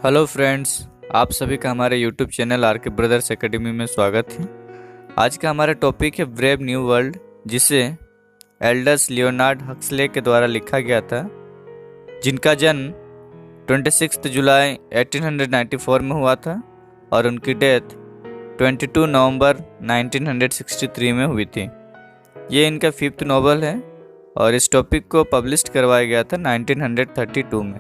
Hello friends, आप सभी का हमारे यूट्यूब चैनल आर के ब्रदर्स एकेडमी में स्वागत है। आज का हमारा टॉपिक है ब्रेव न्यू वर्ल्ड, जिसे एल्डस लियोनार्ड हक्सले के द्वारा लिखा गया था, जिनका जन्म 26 जुलाई 1894 में हुआ था और उनकी डेथ 22 नवंबर 1963 में हुई थी। ये इनका 5th नॉवल है और इस टॉपिक को पब्लिश करवाया गया था 1932 में।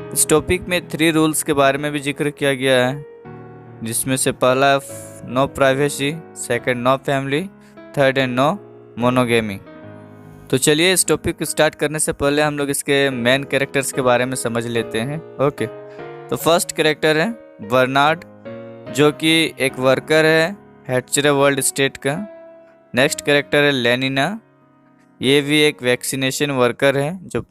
इस टॉपिक में 3 रूल्स के बारे में भी जिक्र किया गया है, जिसमें से पहला no privacy, second no family, third है नो मोनोगेमी। तो चलिए इस टॉपिक को स्टार्ट करने से पहले हम लोग इसके मेन कैरेक्टर्स के बारे में समझ लेते हैं। ओके, तो फर्स्ट कैरेक्टर है बर्नार्ड, जो कि एक वर्कर है हैट्चरे वर्ल्ड स्टेट का। नेक्स्ट कैरेक्टर है लेनिना, ये भी एक वैक्सीनेशन वर्कर है जो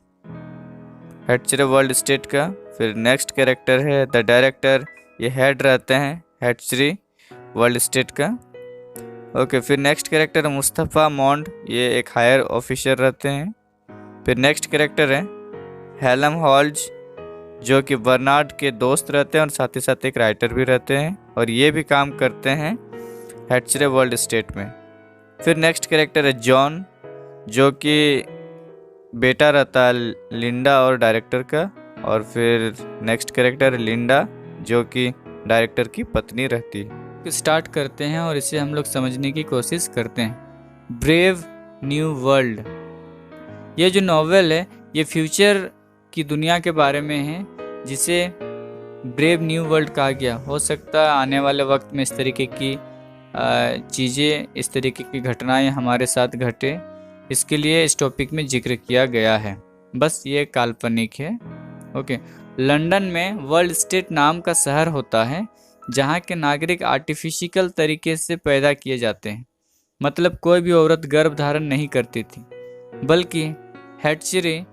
हैट्चरे वर्ल्ड स्टेट का। फिर नेक्स्ट कैरेक्टर है द डायरेक्टर, ये हेड रहते हैं हैट्चरी वर्ल्ड स्टेट का। ओके, फिर नेक्स्ट कैरेक्टर है मुस्तफ़ा मॉन्ड, ये एक हायर ऑफिसर रहते हैं। फिर नेक्स्ट कैरेक्टर है हेलम हॉल्ज, जो कि बर्नार्ड के दोस्त रहते हैं और साथ ही साथ एक राइटर भी रहते हैं और ये भी काम करते हैं हैट्चरे वर्ल्ड स्टेट में। फिर नेक्स्ट कैरेक्टर है जॉन, जो कि बेटा रहता है लिंडा और डायरेक्टर का। और फिर नेक्स्ट कैरेक्टर है लिंडा, जो कि डायरेक्टर की पत्नी रहती है। स्टार्ट करते हैं और इसे हम लोग समझने की कोशिश करते हैं। ब्रेव न्यू वर्ल्ड, ये जो नॉवेल है ये फ्यूचर की दुनिया के बारे में है, जिसे ब्रेव न्यू वर्ल्ड कहा गया। हो सकता है आने वाले वक्त में इस तरीके की चीज़ें, इस तरीके की घटनाएं हमारे साथ घटे, इसके लिए इस टॉपिक में जिक्र किया गया है। बस ये काल्पनिक है। ओके, लंदन में वर्ल्ड स्टेट नाम का शहर होता है, जहाँ के नागरिक आर्टिफिशियल तरीके से पैदा किए जाते हैं। मतलब कोई भी औरत गर्भ धारण नहीं करती थी, बल्कि हैट्चरी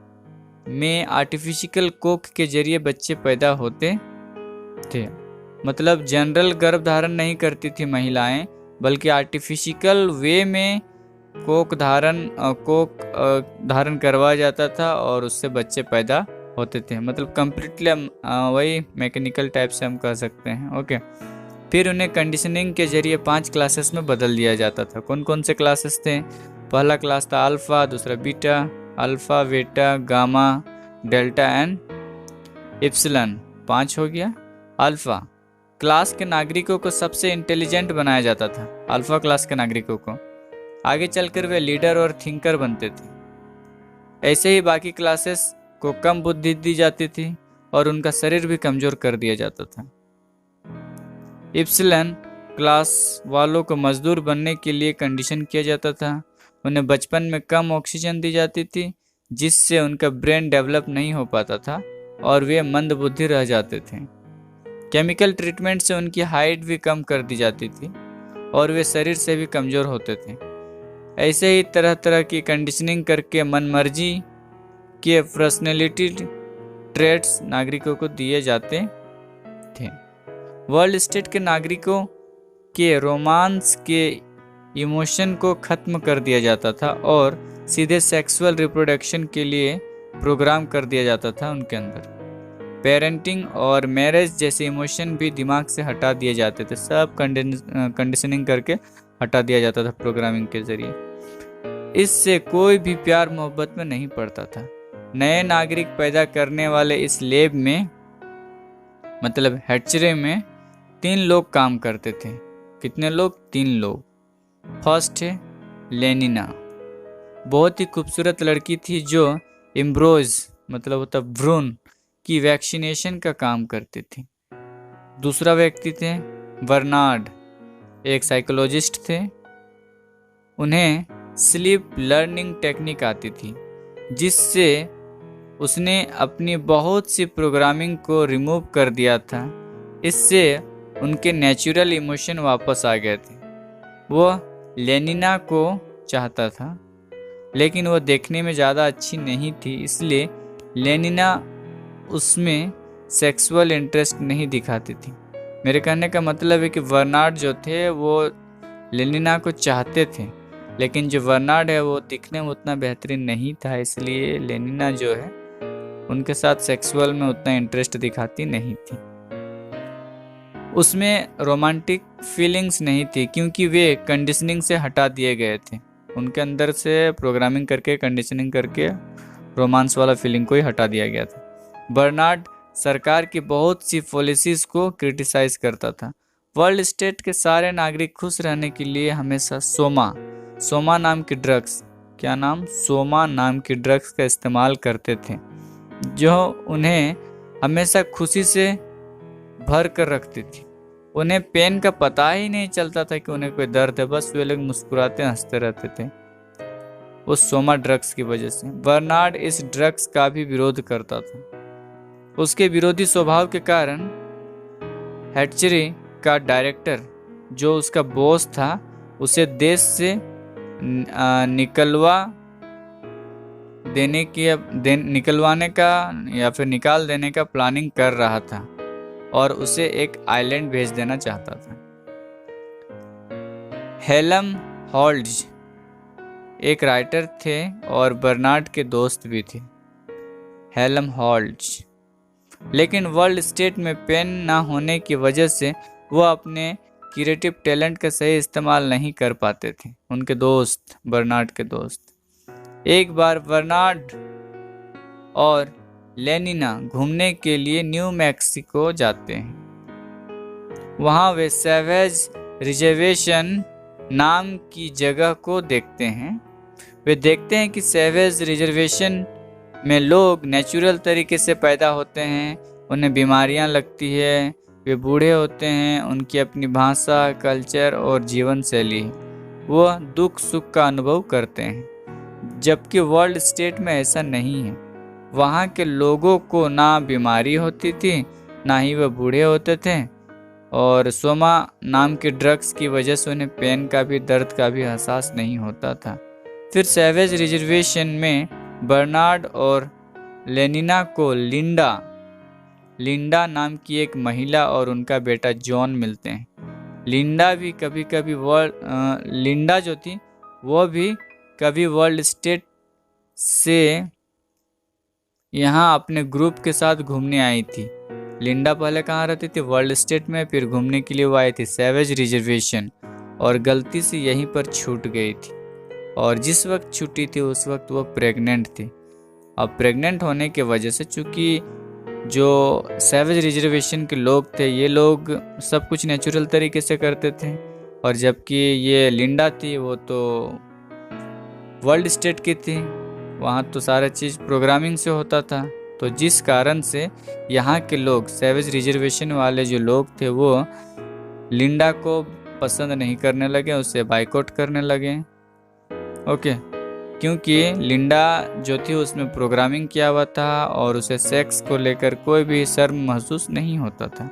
में आर्टिफिशियल कोख के जरिए बच्चे पैदा होते थे। मतलब जनरल गर्भ धारण नहीं करती थी महिलाएं, बल्कि आर्टिफिशियल वे में कोख धारण करवाया जाता था और उससे बच्चे पैदा होते थे। मतलब कंप्लीटली वही मैकेनिकल टाइप से हम कह सकते हैं। ओके, फिर उन्हें कंडीशनिंग के जरिए 5 क्लासेस में बदल दिया जाता था। कौन कौन से क्लासेस थे? पहला क्लास था अल्फा, दूसरा beta, alpha, beta, gamma, delta and इप्सिलन। 5 हो गया। अल्फा क्लास के नागरिकों को सबसे इंटेलिजेंट बनाया जाता था। अल्फा क्लास के नागरिकों को आगे चलकर वे लीडर और थिंकर बनते थे। ऐसे ही बाकी क्लासेस को कम बुद्धि दी जाती थी और उनका शरीर भी कमजोर कर दिया जाता था। इप्सिलन क्लास वालों को मजदूर बनने के लिए कंडीशन किया जाता था। उन्हें बचपन में कम ऑक्सीजन दी जाती थी, जिससे उनका ब्रेन डेवलप नहीं हो पाता था और वे मंदबुद्धि रह जाते थे। केमिकल ट्रीटमेंट से उनकी हाइट भी कम कर दी जाती थी और वे शरीर से भी कमजोर होते थे। ऐसे ही तरह तरह की कंडीशनिंग करके मनमर्जी के पर्सनैलिटी ट्रेट्स नागरिकों को दिए जाते थे। वर्ल्ड स्टेट के नागरिकों के रोमांस के इमोशन को खत्म कर दिया जाता था और सीधे सेक्सुअल रिप्रोडक्शन के लिए प्रोग्राम कर दिया जाता था उनके अंदर। पेरेंटिंग और मैरिज जैसे इमोशन भी दिमाग से हटा दिए जाते थे। सब कंडीशनिंग करके हटा दिया जाता था प्रोग्रामिंग के जरिए। इससे कोई भी प्यार मोहब्बत में नहीं पड़ता था। नए नागरिक पैदा करने वाले इस लैब में, मतलब हैट्चरी में, 3 लोग काम करते थे। कितने लोग? 3 लोग। फर्स्ट है लेनिना, बहुत ही खूबसूरत लड़की थी जो एम्ब्रोज, मतलब होता भ्रूण की वैक्सीनेशन का काम करती थी। दूसरा व्यक्ति थे बर्नार्ड, एक साइकोलॉजिस्ट थे। उन्हें स्लीप लर्निंग टेक्निक आती थी, जिससे उसने अपनी बहुत सी प्रोग्रामिंग को रिमूव कर दिया था। इससे उनके नेचुरल इमोशन वापस आ गए थे। वो लेनिना को चाहता था, लेकिन वो देखने में ज़्यादा अच्छी नहीं थी, इसलिए लेनिना उसमें सेक्सुअल इंटरेस्ट नहीं दिखाती थी। मेरे कहने का मतलब है कि बर्नार्ड जो थे वो लेनिना को चाहते थे, लेकिन जो बर्नार्ड है वो दिखने में उतना बेहतरीन नहीं था, इसलिए लेनिना जो है उनके साथ सेक्सुअल में उतना इंटरेस्ट दिखाती नहीं थी। उसमें रोमांटिक फीलिंग्स नहीं थी क्योंकि वे कंडीशनिंग से हटा दिए गए थे। उनके अंदर से प्रोग्रामिंग करके, कंडीशनिंग करके रोमांस वाला फीलिंग को ही हटा दिया गया था। बर्नार्ड सरकार की बहुत सी पॉलिसीज को क्रिटिसाइज करता था। वर्ल्ड स्टेट के सारे नागरिक खुश रहने के लिए हमेशा सोमा नाम की ड्रग्स, क्या नाम, सोमा नाम की ड्रग्स का इस्तेमाल करते थे, जो उन्हें हमेशा खुशी से भर कर रखती थी। उन्हें पेन का पता ही नहीं चलता था कि उन्हें कोई दर्द है, बस वे लोग मुस्कुराते हंसते रहते थे उस सोमा ड्रग्स की वजह से। बर्नार्ड इस ड्रग्स का भी विरोध करता था। उसके विरोधी स्वभाव के कारण हैचरी का डायरेक्टर, जो उसका बॉस था, उसे देश से निकलवाने का या फिर निकाल देने का प्लानिंग कर रहा था और उसे एक आइलैंड भेज देना चाहता था। हेलम हॉल्ड्स एक राइटर थे और बर्नार्ड के दोस्त भी थे, हेलम हॉल्ड्स। लेकिन वर्ल्ड स्टेट में पेन ना होने की वजह से वो अपने क्रिएटिव टैलेंट का सही इस्तेमाल नहीं कर पाते थे। उनके दोस्त, बर्नार्ड के दोस्त। एक बार बर्नार्ड और लेनिना घूमने के लिए न्यू मैक्सिको जाते हैं। वहाँ वे सैवेज रिजर्वेशन नाम की जगह को देखते हैं। वे देखते हैं कि सैवेज रिजर्वेशन में लोग नेचुरल तरीके से पैदा होते हैं, उन्हें बीमारियां लगती है, वे बूढ़े होते हैं, उनकी अपनी भाषा, कल्चर और जीवन शैली है, वह दुख सुख का अनुभव करते हैं। जबकि वर्ल्ड स्टेट में ऐसा नहीं है। वहाँ के लोगों को ना बीमारी होती थी, ना ही वह बूढ़े होते थे, और सोमा नाम के ड्रग्स की वजह से उन्हें पेन का भी, दर्द का भी एहसास नहीं होता था। फिर सैवेज रिजर्वेशन में बर्नार्ड और लेनिना को लिंडा नाम की एक महिला और उनका बेटा जॉन मिलते हैं। लिंडा जो थी वो भी कभी वर्ल्ड स्टेट से यहाँ अपने ग्रुप के साथ घूमने आई थी। लिंडा पहले कहाँ रहती थी? वर्ल्ड स्टेट में। फिर घूमने के लिए वो आई थी सैवेज रिजर्वेशन और गलती से यहीं पर छूट गई थी। और जिस वक्त छुट्टी थी उस वक्त वो प्रेग्नेंट थी। अब प्रेग्नेंट होने की वजह से, चूँकि जो सैवेज रिजर्वेशन के लोग थे, ये लोग सब कुछ नेचुरल तरीके से करते थे, और जबकि ये लिंडा थी वो तो वर्ल्ड स्टेट की थी, वहाँ तो सारा चीज़ प्रोग्रामिंग से होता था। तो जिस कारण से यहाँ के लोग, सैवेज रिजर्वेशन वाले जो लोग थे, वो लिंडा को पसंद नहीं करने लगे, उसे बाइकआउट करने लगे। ओके, क्योंकि लिंडा जो थी उसमें प्रोग्रामिंग किया हुआ था और उसे सेक्स को लेकर कोई भी शर्म महसूस नहीं होता था।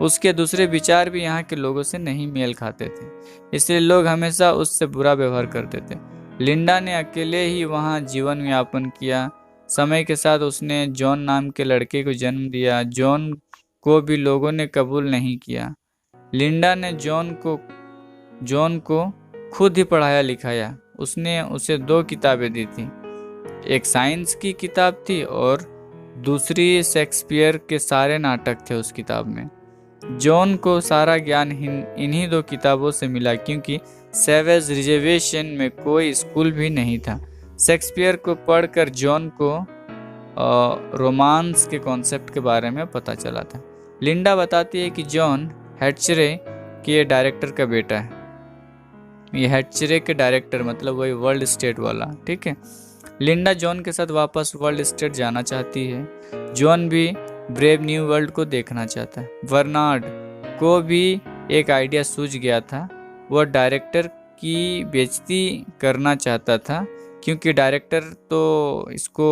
उसके दूसरे विचार भी यहाँ के लोगों से नहीं मेल खाते थे, इसलिए लोग हमेशा उससे बुरा व्यवहार करते थे। लिंडा ने अकेले ही वहाँ जीवन यापन किया। समय के साथ उसने जॉन नाम के लड़के को जन्म दिया। जॉन को भी लोगों ने कबूल नहीं किया। लिंडा ने जॉन को खुद ही पढ़ाया लिखाया। उसने उसे 2 किताबें दी थी, एक साइंस की किताब थी और दूसरी शेक्सपियर के सारे नाटक थे उस किताब में। जॉन को सारा ज्ञान इन्हीं 2 किताबों से मिला, क्योंकि सैवेज रिजर्वेशन में कोई स्कूल भी नहीं था। शेक्सपियर को पढ़कर जॉन को रोमांस के कॉन्सेप्ट के बारे में पता चला था। लिंडा बताती है कि जॉन हैचरे के डायरेक्टर का बेटा है। ये हैचरे के डायरेक्टर मतलब वही वर्ल्ड स्टेट वाला, ठीक है। लिंडा जॉन के साथ वापस वर्ल्ड स्टेट जाना चाहती है। जॉन भी ब्रेव न्यू वर्ल्ड को देखना चाहता है। बर्नार्ड को भी एक आइडिया सूझ गया था। वह डायरेक्टर की बेइज्जती करना चाहता था, क्योंकि डायरेक्टर तो इसको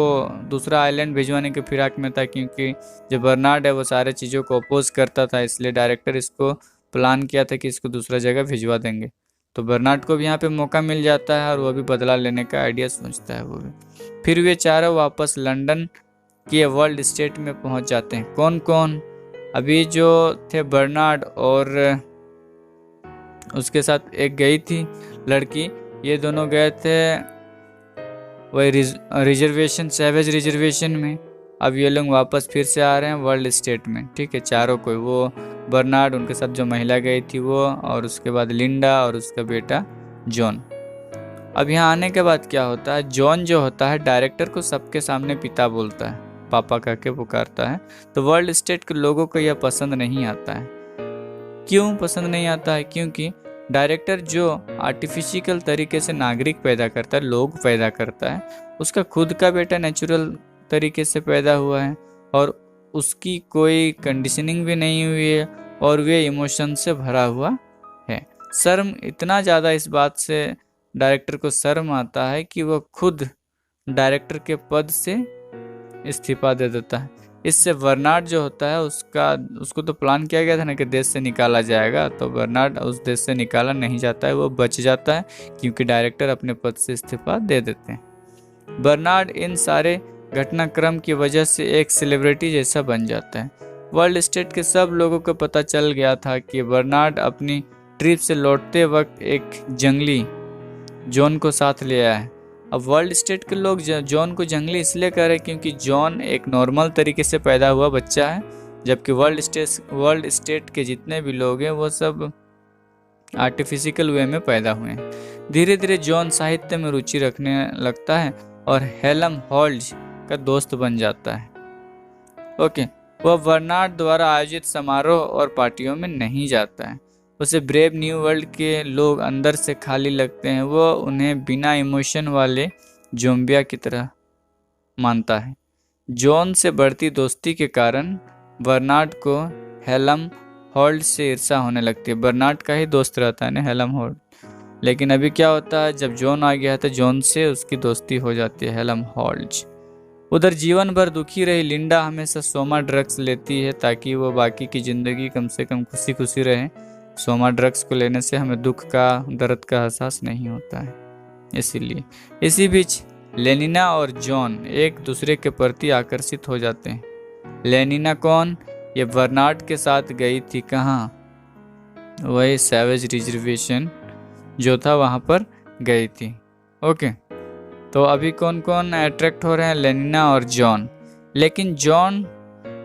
दूसरा आइलैंड भिजवाने के फिराक में था, क्योंकि जो बर्नार्ड है वो सारे चीज़ों को अपोज करता था, इसलिए डायरेक्टर इसको प्लान किया था कि इसको दूसरा जगह भिजवा देंगे। तो बर्नार्ड को भी यहाँ पे मौका मिल जाता है और वो भी बदला लेने का आइडिया सोचता है वो भी। फिर वे चारों वापस लंदन के वर्ल्ड स्टेट में पहुँच जाते हैं। कौन कौन? अभी जो थे बर्नार्ड और उसके साथ एक गई थी लड़की, ये दोनों गए थे वही रिजर्वेशन, सैवेज रिजर्वेशन में। अब ये लोग वापस फिर से आ रहे हैं वर्ल्ड स्टेट में, ठीक है। चारों कोई, वो बर्नार्ड, उनके साथ जो महिला गई थी वो, और उसके बाद लिंडा और उसका बेटा जॉन। अब यहाँ आने के बाद क्या होता है, जॉन जो होता है डायरेक्टर को सबके सामने पिता बोलता है, पापा कह के पुकारता है। तो वर्ल्ड स्टेट के लोगों को यह पसंद नहीं आता है। क्यों पसंद नहीं आता है? क्योंकि डायरेक्टर जो आर्टिफिशियल तरीके से नागरिक पैदा करता है, लोग पैदा करता है, उसका खुद का बेटा नेचुरल तरीके से पैदा हुआ है और उसकी कोई कंडीशनिंग भी नहीं हुई है और वे इमोशन से भरा हुआ है। शर्म इतना ज़्यादा इस बात से डायरेक्टर को शर्म आता है कि वह खुद डायरेक्टर के पद से इस्तीफा दे देता है। इससे बर्नार्ड जो होता है उसको तो प्लान किया गया था ना कि देश से निकाला जाएगा, तो बर्नार्ड उस देश से निकाला नहीं जाता है, वो बच जाता है क्योंकि डायरेक्टर अपने पद से इस्तीफा दे देते हैं। बर्नार्ड इन सारे घटनाक्रम की वजह से एक सेलिब्रिटी जैसा बन जाता है। वर्ल्ड स्टेट के सब लोगों को पता चल गया था कि बर्नार्ड अपनी ट्रिप से लौटते वक्त एक जंगली जॉन को साथ ले आया है। अब वर्ल्ड स्टेट के लोग जॉन को जंगली इसलिए कह रहे हैं क्योंकि जॉन एक नॉर्मल तरीके से पैदा हुआ बच्चा है, जबकि वर्ल्ड स्टेट के जितने भी लोग हैं वो सब आर्टिफिशियल वे में पैदा हुए हैं। धीरे धीरे जॉन साहित्य में रुचि रखने लगता है और हेलम होल्ड्स का दोस्त बन जाता है। ओके, वह बर्नार्ड द्वारा आयोजित समारोह और पार्टियों में नहीं जाता है। उसे ब्रेव न्यू वर्ल्ड के लोग अंदर से खाली लगते हैं। वो उन्हें बिना इमोशन वाले जोम्बिया की तरह मानता है। जॉन से बढ़ती दोस्ती के कारण बर्नार्ड को हेलम होल्ड से ईर्ष्या होने लगती है। बर्नार्ड का ही दोस्त रहता है ना हेलम होल्ड, लेकिन अभी क्या होता है, जब जॉन आ गया है तो जॉन से उसकी दोस्ती हो जाती है हेलम होल्ड। उधर जीवन भर दुखी रही लिंडा हमेशा सोमा ड्रग्स लेती है ताकि वो बाकी की ज़िंदगी कम से कम खुशी खुशी रहे। सोमा ड्रग्स को लेने से हमें दुख का, दर्द का एहसास नहीं होता है, इसीलिए। इसी बीच लेनिना और जॉन एक दूसरे के प्रति आकर्षित हो जाते हैं। लेनिना कौन? ये बर्नार्ड के साथ गई थी कहाँ? वही सैवेज रिजर्वेशन जो था वहाँ पर गई थी। ओके, तो अभी कौन कौन अट्रैक्ट हो रहे हैं? लेनिना और जॉन। लेकिन जॉन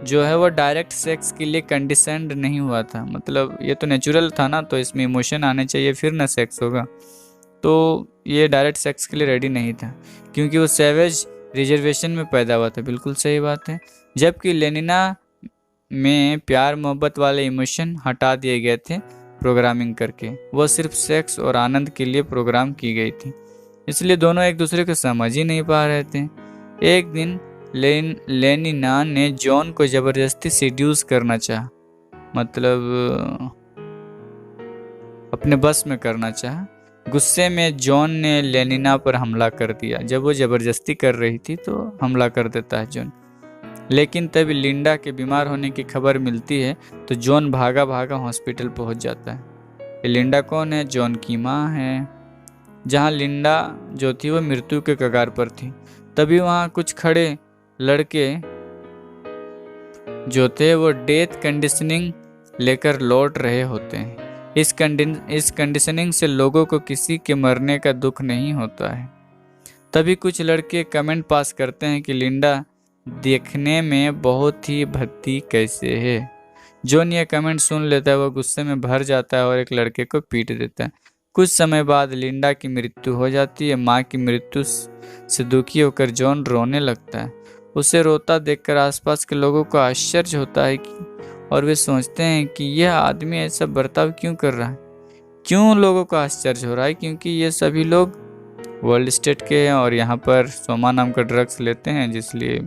जो है वो डायरेक्ट सेक्स के लिए कंडीशनड नहीं हुआ था। मतलब ये तो नेचुरल था ना, तो इसमें इमोशन आने चाहिए फिर ना सेक्स होगा। तो ये डायरेक्ट सेक्स के लिए रेडी नहीं था क्योंकि वो सैवेज रिजर्वेशन में पैदा हुआ था। बिल्कुल सही बात है। जबकि लेनिना में प्यार मोहब्बत वाले इमोशन हटा दिए गए थे प्रोग्रामिंग करके। वो सिर्फ सेक्स और आनंद के लिए प्रोग्राम की गई थी, इसलिए दोनों एक दूसरे को समझ ही नहीं पा रहे थे। एक दिन लेनिना ने जॉन को जबरदस्ती सीड्यूस करना चाहा, मतलब अपने बस में करना चाहा। गुस्से में जॉन ने लेनिना पर हमला कर दिया। जब वो जबरदस्ती कर रही थी तो हमला कर देता है जॉन। लेकिन तभी लिंडा के बीमार होने की खबर मिलती है तो जॉन भागा भागा हॉस्पिटल पहुंच जाता है। लिंडा कौन है? जॉन की माँ है। जहाँ लिंडा जो थी वो मृत्यु के कगार पर थी, तभी वहाँ कुछ खड़े लड़के जो थे वो डेथ कंडीशनिंग लेकर लौट रहे होते हैं। इस कंडीशनिंग से लोगों को किसी के मरने का दुख नहीं होता है। तभी कुछ लड़के कमेंट पास करते हैं कि लिंडा देखने में बहुत ही भद्दी कैसे है। जॉन ये कमेंट सुन लेता है, वो गुस्से में भर जाता है और एक लड़के को पीट देता है। कुछ समय बाद लिंडा की मृत्यु हो जाती है। माँ की मृत्यु से दुखी होकर जॉन रोने लगता है। उसे रोता देखकर आसपास के लोगों को आश्चर्य होता है और वे सोचते हैं कि यह आदमी ऐसा बर्ताव क्यों कर रहा है। क्यों लोगों को आश्चर्य हो रहा है? क्योंकि ये सभी लोग वर्ल्ड स्टेट के हैं और यहाँ पर सोमा नाम का ड्रग्स लेते हैं, जिसलिए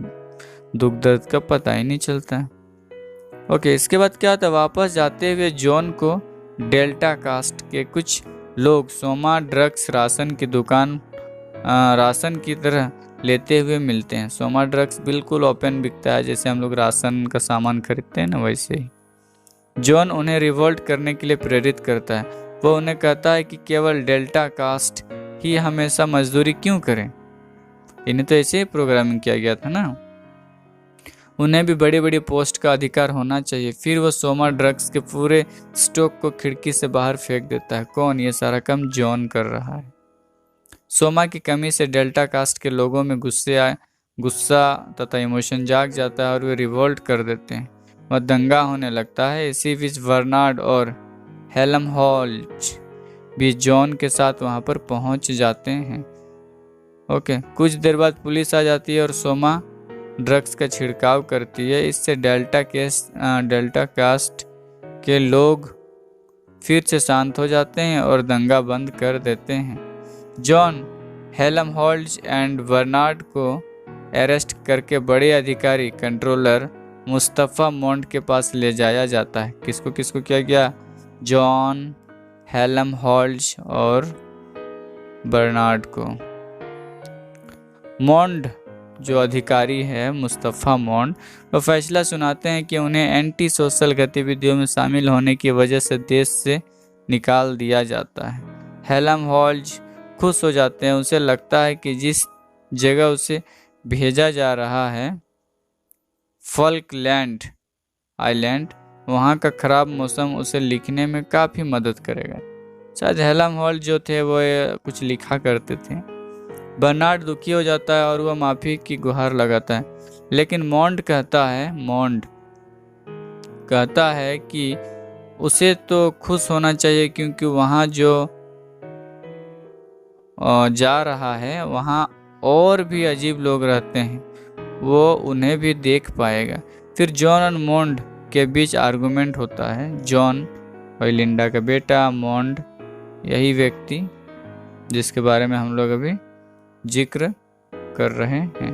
दुख दर्द का पता ही नहीं चलता है। ओके, इसके बाद क्या था, वापस जाते हुए जॉन को डेल्टा कास्ट के कुछ लोग सोमा ड्रग्स राशन की दुकान राशन की तरह लेते हुए मिलते हैं। सोमा ड्रग्स बिल्कुल ओपन बिकता है, जैसे हम लोग राशन का सामान खरीदते हैं ना, वैसे ही। जॉन उन्हें रिवोल्ट करने के लिए प्रेरित करता है। वो उन्हें कहता है कि केवल डेल्टा कास्ट ही हमेशा मजदूरी क्यों करें, इन्हें तो ऐसे ही प्रोग्रामिंग किया गया था ना, उन्हें भी बड़ी बड़ी पोस्ट का अधिकार होना चाहिए। फिर वो सोमा ड्रग्स के पूरे स्टॉक को खिड़की से बाहर फेंक देता है। कौन? ये सारा काम जॉन कर रहा है। सोमा की कमी से डेल्टा कास्ट के लोगों में गुस्सा गुस्सा तथा इमोशन जाग जाता है और वे रिवोल्ट कर देते हैं। वह दंगा होने लगता है। इसी बीच बर्नार्ड और हेल्महोल्ट्ज भी जॉन के साथ वहां पर पहुंच जाते हैं। ओके, कुछ देर बाद पुलिस आ जाती है और सोमा ड्रग्स का छिड़काव करती है। इससे डेल्टा कास्ट के लोग फिर से शांत हो जाते हैं और दंगा बंद कर देते हैं। जॉन हेल्महोल्ट्ज एंड बर्नार्ड को अरेस्ट करके बड़े अधिकारी कंट्रोलर मुस्तफ़ा मोंड के पास ले जाया जाता है। किसको किसको किया गया? जॉन हेल्महोल्ट्ज और बर्नार्ड को। मोंड जो अधिकारी है, मुस्तफ़ा मोंड, वो फैसला सुनाते हैं कि उन्हें एंटी सोशल गतिविधियों में शामिल होने की वजह से देश से निकाल दिया जाता है। हेल्महोल्ट्ज खुश हो जाते हैं। उसे लगता है कि जिस जगह उसे भेजा जा रहा है, फॉल्कलैंड आइलैंड, वहाँ का खराब मौसम उसे लिखने में काफ़ी मदद करेगा। शायद हेल्महोल्ट्ज जो थे वो कुछ लिखा करते थे। बर्नार्ड दुखी हो जाता है और वह माफ़ी की गुहार लगाता है, लेकिन मोंड कहता है कि उसे तो खुश होना चाहिए क्योंकि वहाँ जो जा रहा है वहाँ और भी अजीब लोग रहते हैं, वो उन्हें भी देख पाएगा। फिर जॉन और मोंड के बीच आर्गुमेंट होता है। जॉन और लिंडा का बेटा, मोंड यही व्यक्ति जिसके बारे में हम लोग अभी जिक्र कर रहे हैं।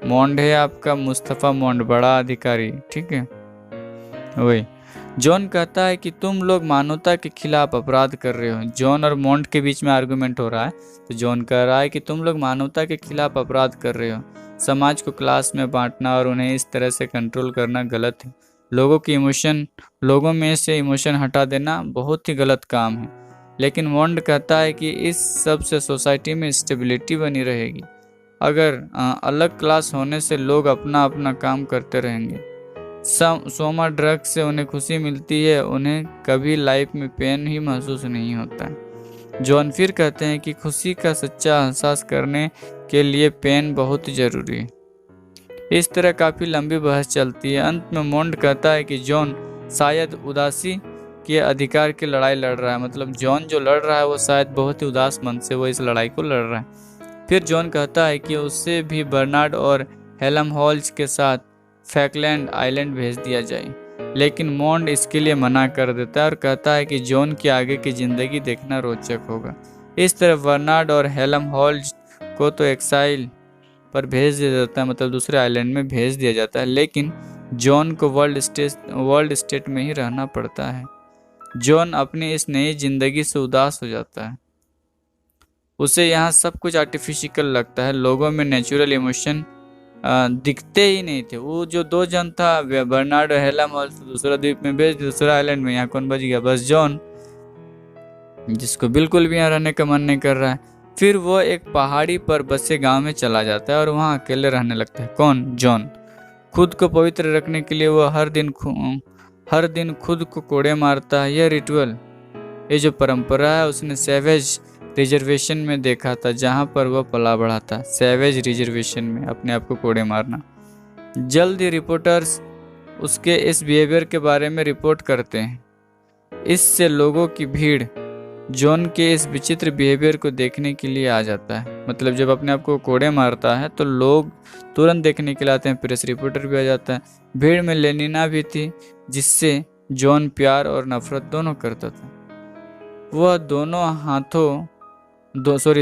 मोंड है आपका मुस्तफ़ा मोंड, बड़ा अधिकारी, ठीक है वही। जॉन कहता है कि तुम लोग मानवता के खिलाफ अपराध कर रहे हो। जॉन और मोंड के बीच में आर्गुमेंट हो रहा है, तो जॉन कह रहा है कि तुम लोग मानवता के खिलाफ अपराध कर रहे हो। समाज को क्लास में बांटना और उन्हें इस तरह से कंट्रोल करना गलत है। लोगों में से इमोशन हटा देना बहुत ही गलत काम है। लेकिन मोंड कहता है कि इस सब से सोसाइटी में स्टेबिलिटी बनी रहेगी। अगर अलग क्लास होने से लोग अपना अपना काम करते रहेंगे। सोमा ड्रग्स से उन्हें खुशी मिलती है, उन्हें कभी लाइफ में पेन ही महसूस नहीं होता है। जॉन फिर कहते हैं कि खुशी का सच्चा एहसास करने के लिए पेन बहुत जरूरी है। इस तरह काफ़ी लंबी बहस चलती है। अंत में मोंड कहता है कि जॉन शायद उदासी के अधिकार की लड़ाई लड़ रहा है। मतलब जॉन जो लड़ रहा है वो शायद बहुत ही उदास मन से वो इस लड़ाई को लड़ रहा है। फिर जॉन कहता है कि उससे भी बर्नार्ड और हेल्महोल्ट्ज के साथ फॉल्कलैंड आइलैंड भेज दिया जाए, लेकिन मोंड इसके लिए मना कर देता है और कहता है कि जॉन की आगे की ज़िंदगी देखना रोचक होगा। इस तरह बर्नार्ड और हेल्महोल्ट्ज को तो एक्साइल पर भेज दिया जाता है, मतलब दूसरे आइलैंड में भेज दिया जाता है, लेकिन जॉन को वर्ल्ड स्टेट में ही रहना पड़ता है। जॉन अपनी इस नई जिंदगी से उदास हो जाता है। उसे यहाँ सब कुछ आर्टिफिशियल लगता है। लोगों में नेचुरल इमोशन दिखते ही नहीं थे। वो जो दो जन था, बर्नार्ड और हेल्महोल्ट्ज, दूसरा द्वीप में भेज, दूसरा आइलैंड में, यहाँ कौन बच गया? बस जॉन, जिसको बिल्कुल भी यहाँ रहने का मन नहीं कर रहा है। फिर वो एक पहाड़ी पर बसे गांव में चला जाता है और वहाँ अकेले रहने लगता है। कौन? जॉन। खुद को पवित्र रखने के लिए वो हर दिन खुद को कोड़े मारता है। यह रिचुअल, ये जो परंपरा है, उसने सैवेज रिजर्वेशन में देखा था, जहाँ पर वह पला बढ़ा था। सैवेज रिजर्वेशन में अपने आप को कोड़े मारना। जल्द ही रिपोर्टर्स उसके इस बिहेवियर के बारे में रिपोर्ट करते हैं। इससे लोगों की भीड़ जॉन के इस विचित्र बिहेवियर को देखने के लिए आ जाता है। मतलब जब अपने आप को कोड़े मारता है तो लोग तुरंत देखने के लिए आते हैं। प्रेस रिपोर्टर भी आ जाता है। भीड़ में लेनिना भी थी, जिससे जॉन प्यार और नफरत दोनों करता था। वह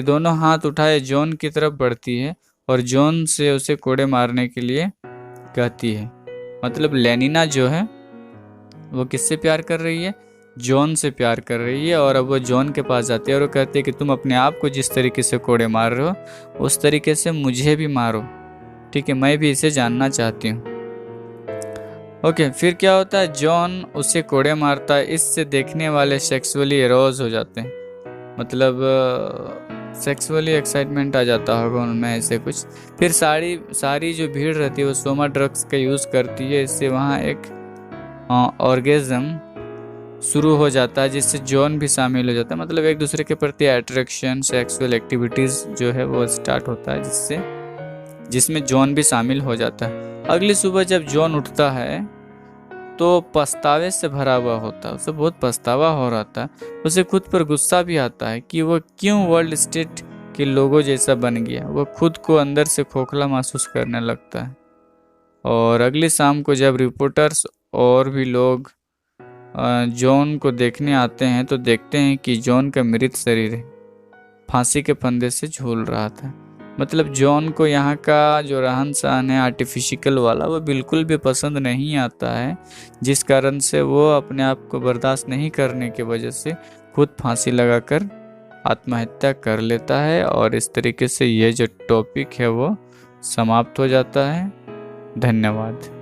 दोनों हाथ उठाए जॉन की तरफ बढ़ती है और जॉन से उसे कोड़े मारने के लिए कहती है। मतलब लेनिना जो है वो किससे प्यार कर रही है? जॉन से प्यार कर रही है। और अब वो जॉन के पास जाती है और वो कहती है कि तुम अपने आप को जिस तरीके से कोड़े मार रहे हो उस तरीके से मुझे भी मारो, ठीक है, मैं भी इसे जानना चाहती हूँ। ओके, फिर क्या होता है? जॉन उसे कोड़े मारता है। इससे देखने वाले सेक्सुअली एरोज हो जाते हैं, मतलब सेक्सुअली एक्साइटमेंट आ जाता होगा उनमें, ऐसे कुछ। फिर सारी जो भीड़ रहती है वो सोमा ड्रग्स का यूज़ करती है। इससे वहाँ एक ऑर्गेज़म शुरू हो जाता है, जिससे जॉन भी शामिल हो जाता है। मतलब एक दूसरे के प्रति अट्रैक्शन, सेक्सुअल एक्टिविटीज़ जो है वो स्टार्ट होता है, जिससे जिसमें जॉन भी शामिल हो जाता है। अगली सुबह जब जॉन उठता है तो पछतावे से भरा हुआ होता है, उसे बहुत पछतावा हो रहा था। उसे खुद पर गुस्सा भी आता है कि वह क्यों वर्ल्ड स्टेट के लोगों जैसा बन गया। वह खुद को अंदर से खोखला महसूस करने लगता है। और अगली शाम को जब रिपोर्टर्स और भी लोग जॉन को देखने आते हैं तो देखते हैं कि जॉन का मृत शरीर फांसी के फंदे से झूल रहा था। मतलब जॉन को यहाँ का जो रहन सहन है आर्टिफिशियल वाला, वो बिल्कुल भी पसंद नहीं आता है, जिस कारण से वो अपने आप को बर्दाश्त नहीं करने की वजह से खुद फांसी लगाकर आत्महत्या कर लेता है। और इस तरीके से यह जो टॉपिक है वो समाप्त हो जाता है। धन्यवाद।